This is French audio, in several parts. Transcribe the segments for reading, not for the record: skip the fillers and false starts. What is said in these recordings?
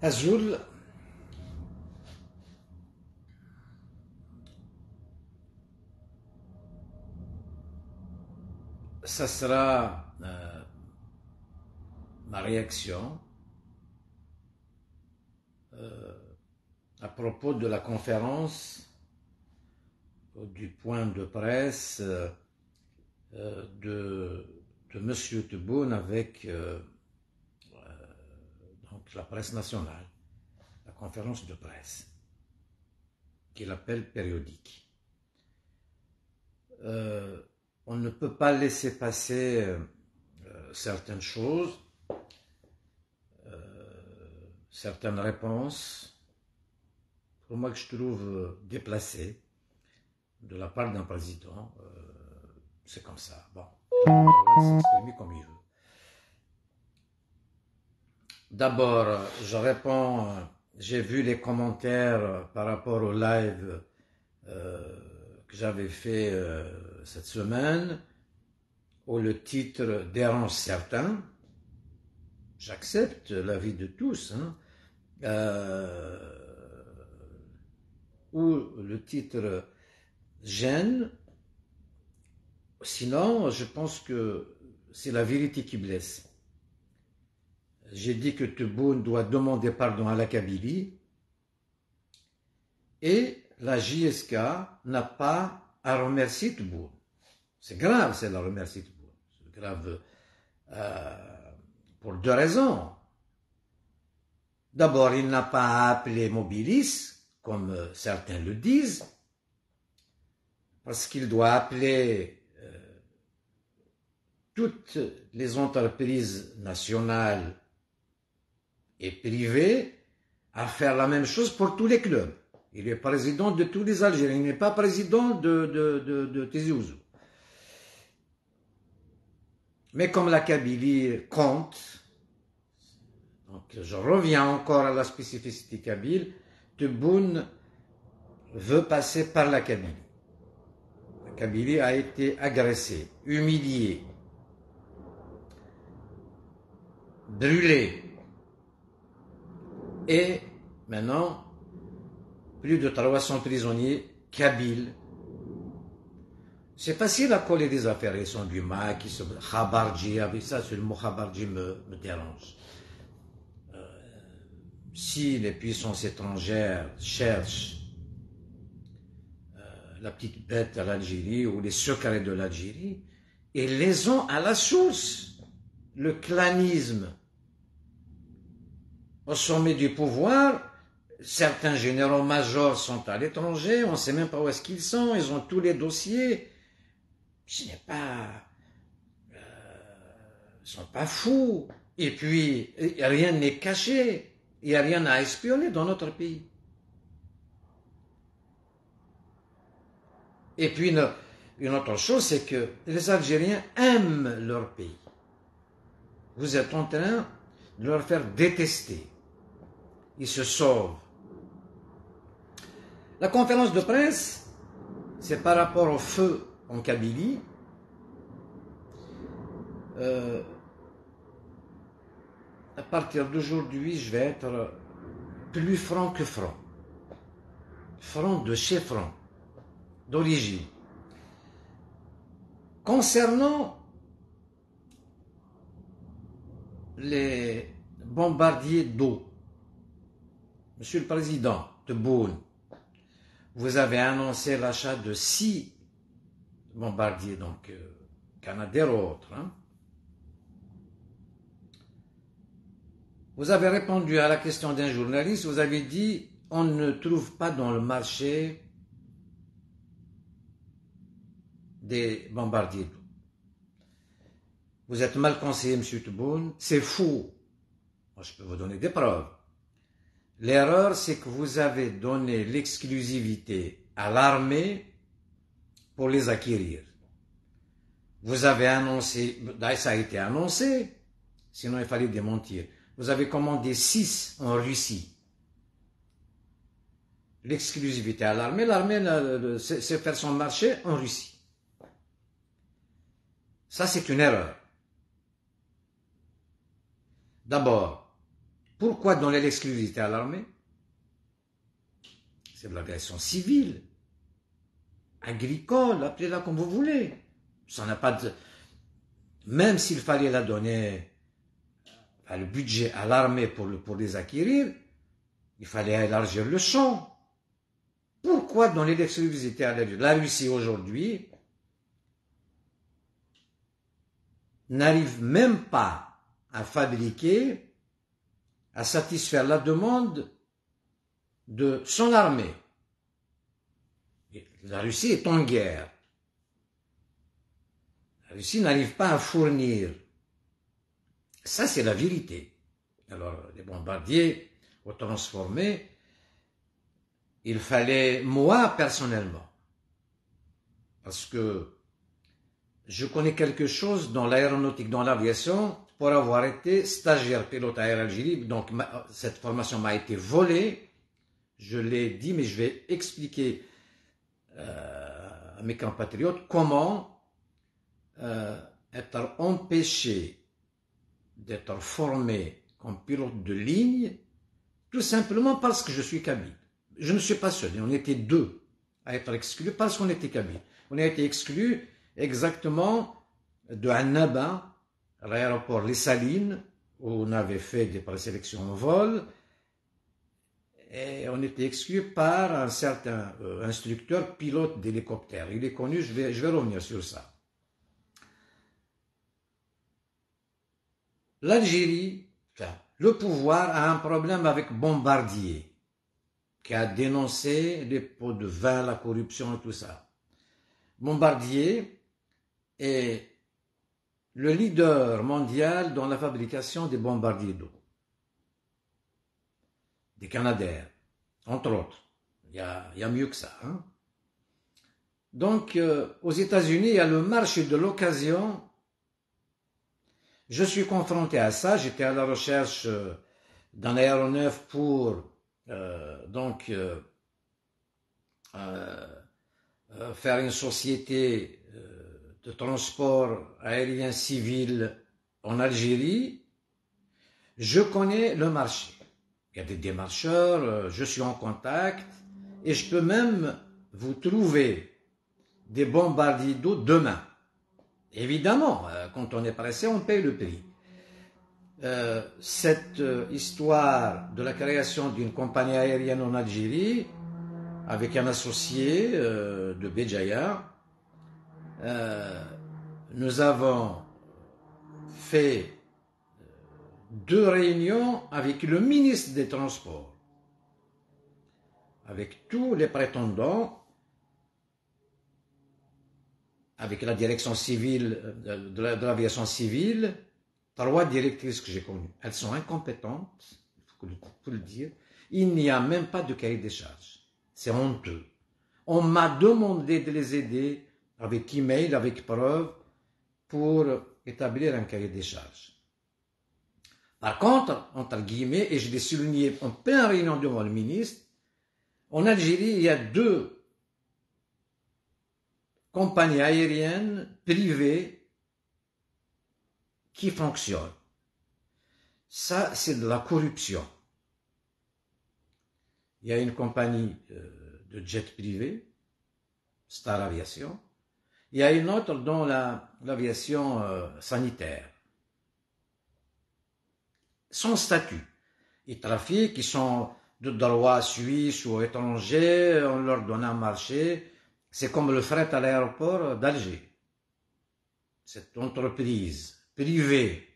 Azul, ça sera ma réaction à propos de la conférence du point de presse de M. Tebboune avec donc la presse nationale, la conférence de presse qu'il appelle périodique. On ne peut pas laisser passer certaines choses, certaines réponses, pour moi que je trouve déplacées de la part d'un président. C'est comme ça. Bon, chacun doit s'exprimer comme il veut. D'abord, je réponds, j'ai vu les commentaires par rapport au live que j'avais fait cette semaine, où le titre dérange certains. J'accepte l'avis de tous, hein, où le titre gêne. Sinon, je pense que c'est la vérité qui blesse. J'ai dit que Tebboune doit demander pardon à la Kabylie et la JSK n'a pas à remercier Tebboune. C'est grave, c'est la remercier Tebboune. C'est grave pour deux raisons. D'abord, il n'a pas appelé Mobilis, comme certains le disent, parce qu'il doit appeler toutes les entreprises nationales et privées à faire la même chose pour tous les clubs. Il est président de tous les Algériens, il n'est pas président de Tizi Ouzou. Mais comme la Kabylie compte, donc je reviens encore à la spécificité kabyle, Tebboune veut passer par la Kabylie. La Kabylie a été agressée, humiliée, brûlée. Et maintenant, plus de 300 prisonniers kabyles. C'est facile à coller des affaires. Ils sont du MAC, ils sont Khabarji, avec ça, le mot Khabarji me dérange. Si les puissances étrangères cherchent la petite bête à l'Algérie ou les secrets de l'Algérie, ils les ont à la source. Le clanisme au sommet du pouvoir, certains généraux-majors sont à l'étranger, on ne sait même pas où est-ce qu'ils sont, ils ont tous les dossiers. Ce n'est pas... ils ne sont pas fous. Et puis, rien n'est caché. Il n'y a rien à espionner dans notre pays. Et puis, une autre chose, c'est que les Algériens aiment leur pays. Vous êtes en train de leur faire détester. Ils se sauvent. La conférence de presse, c'est par rapport au feu en Kabylie. À partir d'aujourd'hui, je vais être plus franc que franc. Franc de chez franc, d'origine. Concernant les bombardiers d'eau, Monsieur le Président Tebboune, vous avez annoncé l'achat de 6 bombardiers, donc Canadair ou autres. Hein. Vous avez répondu à la question d'un journaliste, vous avez dit on ne trouve pas dans le marché des bombardiers d'eau. Vous êtes mal conseillé, M. Tebboune, c'est fou. Moi, je peux vous donner des preuves. L'erreur, c'est que vous avez donné l'exclusivité à l'armée pour les acquérir. Vous avez annoncé, ça a été annoncé, sinon il fallait démentir. Vous avez commandé 6 en Russie. L'exclusivité à l'armée, c'est faire son marché en Russie. Ça, c'est une erreur. D'abord, Pourquoi donner l'exclusivité à l'armée? C'est de l'aviation civile, agricole, appelez-la comme vous voulez. Ça n'a pas de... Même s'il fallait la donner, le budget à l'armée pour les acquérir, il fallait élargir le champ. Pourquoi donner l'exclusivité à la Russie? La Russie aujourd'hui n'arrive même pas à fabriquer, à satisfaire la demande de son armée. La Russie est en guerre. La Russie n'arrive pas à fournir. Ça, c'est la vérité. Alors, les bombardiers ont transformé. Il fallait, moi, personnellement, parce que je connais quelque chose dans l'aéronautique, dans l'aviation, pour avoir été stagiaire pilote aérien Algérie. Donc, cette formation m'a été volée. Je l'ai dit, mais je vais expliquer à mes compatriotes comment être empêché d'être formé comme pilote de ligne, tout simplement parce que je suis kabyle. Je ne suis pas seul, on était deux à être exclus parce qu'on était kabyle. On a été exclus exactement de Annaba, à l'aéroport Les Salines, où on avait fait des présélections en vol, et on était exclus par un certain instructeur pilote d'hélicoptère. Il est connu, je vais revenir sur ça. L'Algérie, le pouvoir a un problème avec Bombardier, qui a dénoncé les pots de vin, la corruption et tout ça. Bombardier est le leader mondial dans la fabrication des bombardiers d'eau, des Canadair, entre autres. Il y a mieux que ça. Hein? Donc, aux États-Unis, il y a le marché de l'occasion. Je suis confronté à ça. J'étais à la recherche d'un aéronef pour faire une société de transport aérien civil en Algérie. Je connais le marché. Il y a des démarcheurs, je suis en contact et je peux même vous trouver des bombardiers d'eau demain. Évidemment, quand on est pressé, on paye le prix. Cette histoire de la création d'une compagnie aérienne en Algérie, avec un associé de Béjaïa, nous avons fait 2 réunions avec le ministre des Transports, avec tous les prétendants, avec la direction civile de l'aviation civile, 3 directrices que j'ai connues. Elles sont incompétentes, il faut le dire. Il n'y a même pas de cahier des charges. C'est honteux. On m'a demandé de les aider avec email, avec preuve, pour établir un cahier des charges. Par contre, entre guillemets, et je l'ai souligné en pleine réunion devant le ministre, en Algérie, il y a 2 compagnies aériennes privées qui fonctionnent. Ça, c'est de la corruption. Il y a une compagnie de jet privé, Star Aviation. Il y a une autre dans l'aviation sanitaire. Sans statut. Ils trafiquent, ils sont de droit suisse ou étranger, on leur donne un marché. C'est comme le fret à l'aéroport d'Alger. Cette entreprise privée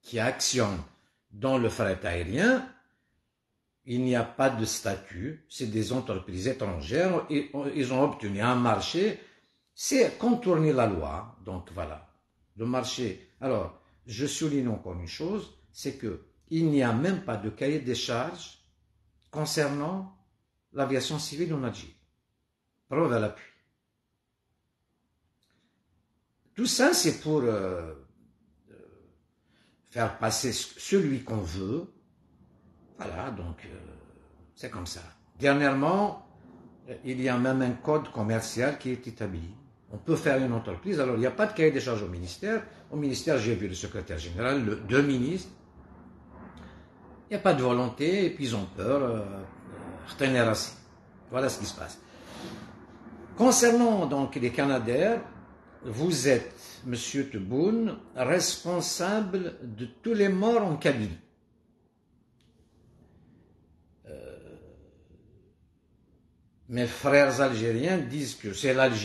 qui actionne dans le fret aérien, il n'y a pas de statut, c'est des entreprises étrangères, ils ont obtenu un marché, c'est contourner la loi, donc voilà, le marché. Alors, je souligne encore une chose, c'est qu'il n'y a même pas de cahier des charges concernant l'aviation civile en Algérie. Preuve à l'appui. Tout ça, c'est pour faire passer celui qu'on veut. Voilà, donc c'est comme ça. Dernièrement, il y a même un code commercial qui est établi. On peut faire une entreprise. Alors, il n'y a pas de cahier des charges au ministère. Au ministère, j'ai vu le secrétaire général, 2 ministres. Il n'y a pas de volonté, et puis ils ont peur. Voilà ce qui se passe. Concernant donc les Canadair, vous êtes, Monsieur Tebboune, responsable de tous les morts en Kabylie. Mes frères algériens disent que c'est l'Algérie.